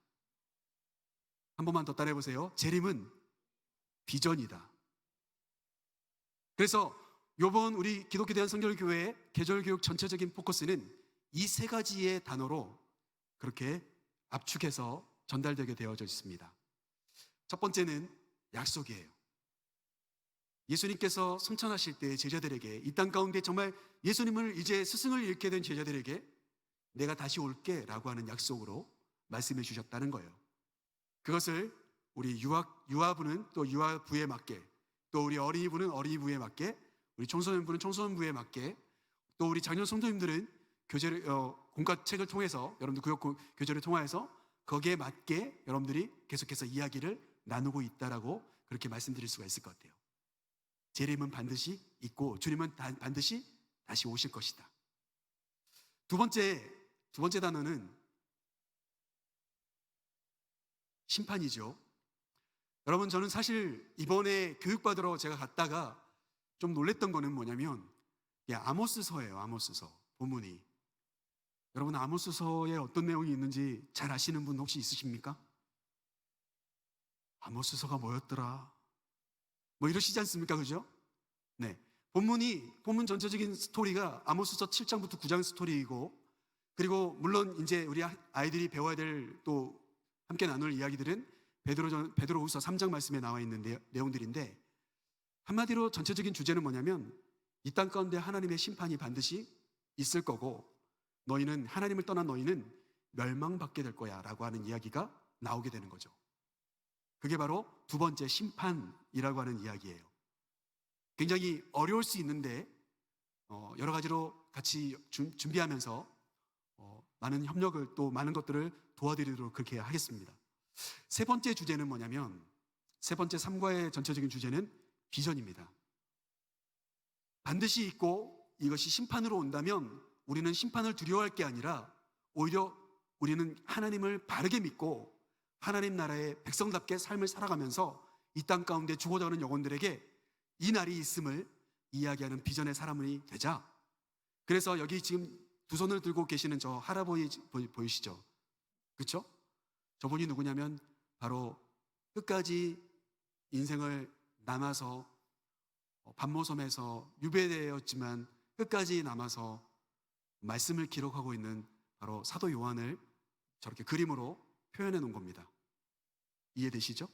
한 번만 더 따라해 보세요. 재림은 비전이다. 그래서 이번 우리 기독교 대한성결교회의 계절교육 전체적인 포커스는 이 세 가지의 단어로 그렇게 압축해서 전달되게 되어져 있습니다. 첫 번째는 약속이에요. 예수님께서 성천하실 때 제자들에게 이 땅 가운데 정말 예수님을 이제 스승을 잃게 된 제자들에게 내가 다시 올게 라고 하는 약속으로 말씀해 주셨다는 거예요. 그것을 우리 유아부는 또 유아부에 맞게, 또 우리 어린이부는 어린이부에 맞게, 우리 청소년부는 청소년부에 맞게, 또 우리 작년 성도님들은 공과책을 통해서 여러분들 구역 교재를 통해서 거기에 맞게 여러분들이 계속해서 이야기를 나누고 있다라고 그렇게 말씀드릴 수가 있을 것 같아요. 재림은 반드시 있고 주님은 반드시 다시 오실 것이다. 두 번째 단어는 심판이죠. 여러분, 저는 사실 이번에 교육받으러 제가 갔다가 좀 놀랬던 거는 뭐냐면 아모스서예요. 아모스서 본문이. 여러분, 아모스서에 어떤 내용이 있는지 잘 아시는 분 혹시 있으십니까? 아모스서가 뭐였더라? 뭐 이러시지 않습니까? 그죠? 네. 본문 전체적인 스토리가 아모스서 7장부터 9장 스토리이고, 그리고 물론 이제 우리 아이들이 배워야 될 또 함께 나눌 이야기들은 베드로후서 3장 말씀에 나와 있는 내용들인데, 한마디로 전체적인 주제는 뭐냐면 이 땅 가운데 하나님의 심판이 반드시 있을 거고 하나님을 떠난 너희는 멸망받게 될 거야 라고 하는 이야기가 나오게 되는 거죠. 그게 바로 두 번째 심판이라고 하는 이야기예요. 굉장히 어려울 수 있는데 여러 가지로 같이 준비하면서 많은 협력을 또 많은 것들을 도와드리도록 그렇게 하겠습니다. 세 번째 주제는 뭐냐면, 세 번째 3과의 전체적인 주제는 비전입니다. 반드시 있고 이것이 심판으로 온다면 우리는 심판을 두려워할 게 아니라 오히려 우리는 하나님을 바르게 믿고 하나님 나라의 백성답게 삶을 살아가면서 이 땅 가운데 죽어가는 영혼들에게 이 날이 있음을 이야기하는 비전의 사람이 되자. 그래서 여기 지금 두 손을 들고 계시는 저 할아버지 보이시죠? 그렇죠? 저분이 누구냐면 바로 끝까지 인생을 남아서 반모섬에서 유배되었지만 끝까지 남아서 말씀을 기록하고 있는 바로 사도 요한을 저렇게 그림으로 표현해 놓은 겁니다. 이해되시죠?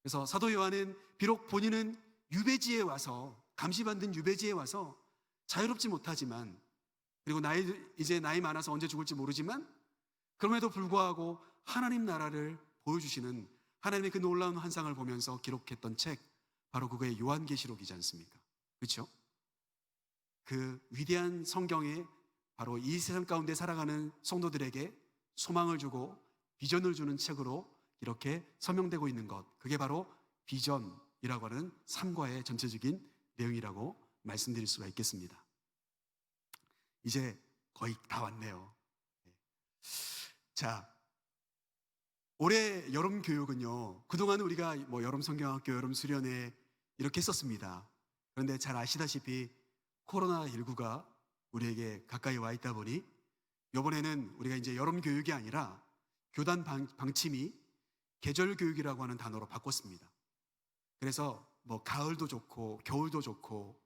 그래서 사도 요한은 비록 본인은 유배지에 와서, 감시받는 유배지에 와서 자유롭지 못하지만, 그리고 이제 나이 많아서 언제 죽을지 모르지만, 그럼에도 불구하고 하나님 나라를 보여주시는 하나님의 그 놀라운 환상을 보면서 기록했던 책, 바로 그거의 요한계시록이지 않습니까? 그렇죠? 그 위대한 성경에 바로 이 세상 가운데 살아가는 성도들에게 소망을 주고 비전을 주는 책으로 이렇게 서명되고 있는 것, 그게 바로 비전이라고 하는 3과의 전체적인 내용이라고 말씀드릴 수가 있겠습니다. 이제 거의 다 왔네요. 자, 올해 여름 교육은요, 그동안 우리가 여름 성경학교, 여름 수련회 이렇게 했었습니다. 그런데 잘 아시다시피 코로나19가 우리에게 가까이 와 있다 보니 이번에는 우리가 이제 여름 교육이 아니라 교단 방침이 계절 교육이라고 하는 단어로 바꿨습니다. 그래서 가을도 좋고 겨울도 좋고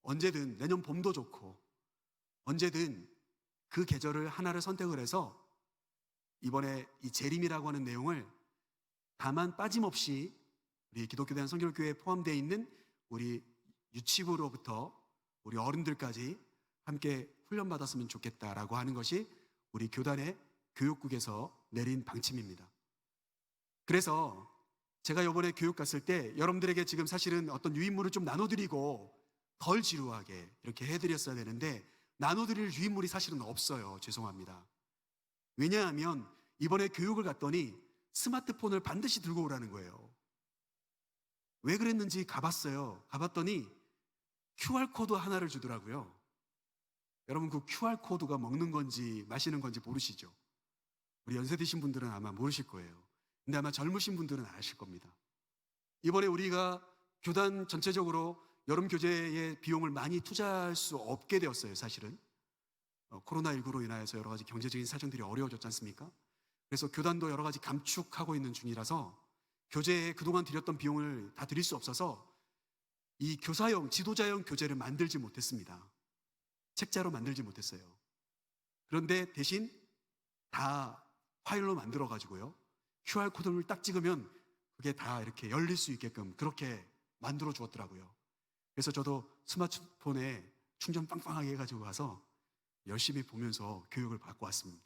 언제든, 내년 봄도 좋고 언제든 그 계절을 하나를 선택을 해서 이번에 이 재림이라고 하는 내용을 다만 빠짐없이 우리 기독교 대한성결교회에 포함되어 있는 우리 유치부로부터 우리 어른들까지 함께 훈련받았으면 좋겠다라고 하는 것이 우리 교단의 교육국에서 내린 방침입니다. 그래서 제가 이번에 교육 갔을 때 여러분들에게 지금 사실은 어떤 유인물을 좀 나눠드리고 덜 지루하게 이렇게 해드렸어야 되는데 나눠드릴 유인물이 사실은 없어요. 죄송합니다. 왜냐하면 이번에 교육을 갔더니 스마트폰을 반드시 들고 오라는 거예요. 왜 그랬는지 가봤어요. 가봤더니 QR코드 하나를 주더라고요. 여러분 그 QR코드가 먹는 건지 마시는 건지 모르시죠? 우리 연세 드신 분들은 아마 모르실 거예요. 근데 아마 젊으신 분들은 아실 겁니다. 이번에 우리가 교단 전체적으로 여름 교재에 비용을 많이 투자할 수 없게 되었어요. 사실은 코로나19로 인하여서 여러 가지 경제적인 사정들이 어려워졌지 않습니까? 그래서 교단도 여러 가지 감축하고 있는 중이라서 교재에 그동안 들였던 비용을 다 드릴 수 없어서 이 교사용, 지도자용 교재를 만들지 못했습니다. 책자로 만들지 못했어요. 그런데 대신 다 파일로 만들어 가지고요. QR코드를 딱 찍으면 그게 다 이렇게 열릴 수 있게끔 그렇게 만들어 주었더라고요. 그래서 저도 스마트폰에 충전 빵빵하게 해가지고 가서 열심히 보면서 교육을 받고 왔습니다.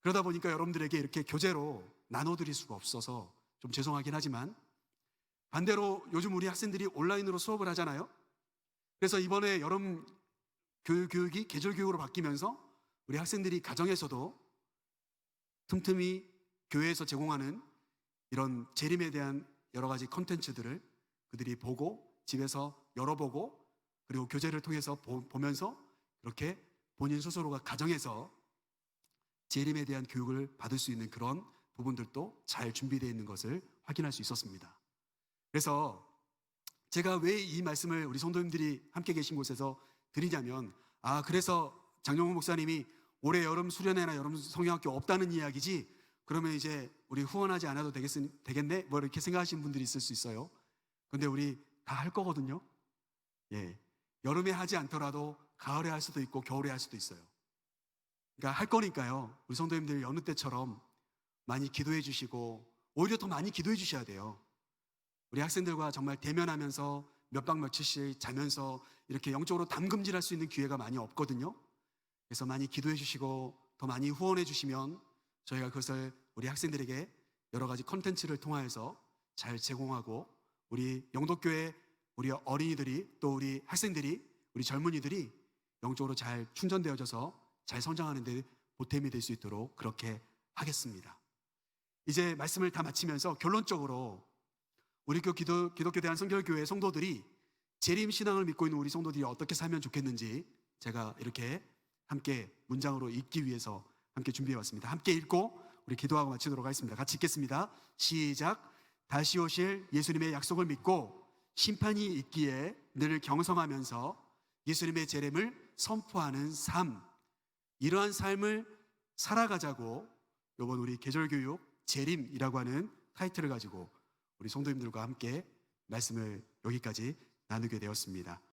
그러다 보니까 여러분들에게 이렇게 교재로 나눠드릴 수가 없어서 좀 죄송하긴 하지만 반대로 요즘 우리 학생들이 온라인으로 수업을 하잖아요. 그래서 이번에 여름 교육이 계절 교육으로 바뀌면서 우리 학생들이 가정에서도 틈틈이 교회에서 제공하는 이런 재림에 대한 여러 가지 콘텐츠들을 그들이 보고 집에서 열어보고 그리고 교재를 통해서 보면서 그렇게 본인 스스로가 가정에서 재림에 대한 교육을 받을 수 있는 그런 부분들도 잘 준비되어 있는 것을 확인할 수 있었습니다. 그래서 제가 왜 이 말씀을 우리 성도님들이 함께 계신 곳에서 드리냐면 그래서 장영훈 목사님이 올해 여름 수련회나 여름 성경학교 없다는 이야기지 그러면 이제 우리 후원하지 않아도 되겠네? 뭐 이렇게 생각하시는 분들이 있을 수 있어요. 근데 우리 다 할 거거든요. 예, 여름에 하지 않더라도 가을에 할 수도 있고 겨울에 할 수도 있어요. 그러니까 할 거니까요. 우리 성도님들 여느 때처럼 많이 기도해 주시고 오히려 더 많이 기도해 주셔야 돼요. 우리 학생들과 정말 대면하면서 몇 박 며칠씩 자면서 이렇게 영적으로 담금질할 수 있는 기회가 많이 없거든요. 그래서 많이 기도해 주시고 더 많이 후원해 주시면 저희가 그것을 우리 학생들에게 여러 가지 콘텐츠를 통하여서 잘 제공하고 우리 영도교회 우리 어린이들이 또 우리 학생들이 우리 젊은이들이 영적으로 잘 충전되어져서 잘 성장하는 데 보탬이 될 수 있도록 그렇게 하겠습니다. 이제 말씀을 다 마치면서 결론적으로 우리 기독교 대한성결교회 성도들이 재림신앙을 믿고 있는 우리 성도들이 어떻게 살면 좋겠는지 제가 이렇게 함께 문장으로 읽기 위해서 함께 준비해 왔습니다. 함께 읽고 우리 기도하고 마치도록 하겠습니다. 같이 읽겠습니다. 시작. 다시 오실 예수님의 약속을 믿고 심판이 있기에 늘 경성하면서 예수님의 재림을 선포하는 삶, 이러한 삶을 살아가자고 이번 우리 계절교육 재림이라고 하는 타이틀을 가지고 우리 성도님들과 함께 말씀을 여기까지 나누게 되었습니다.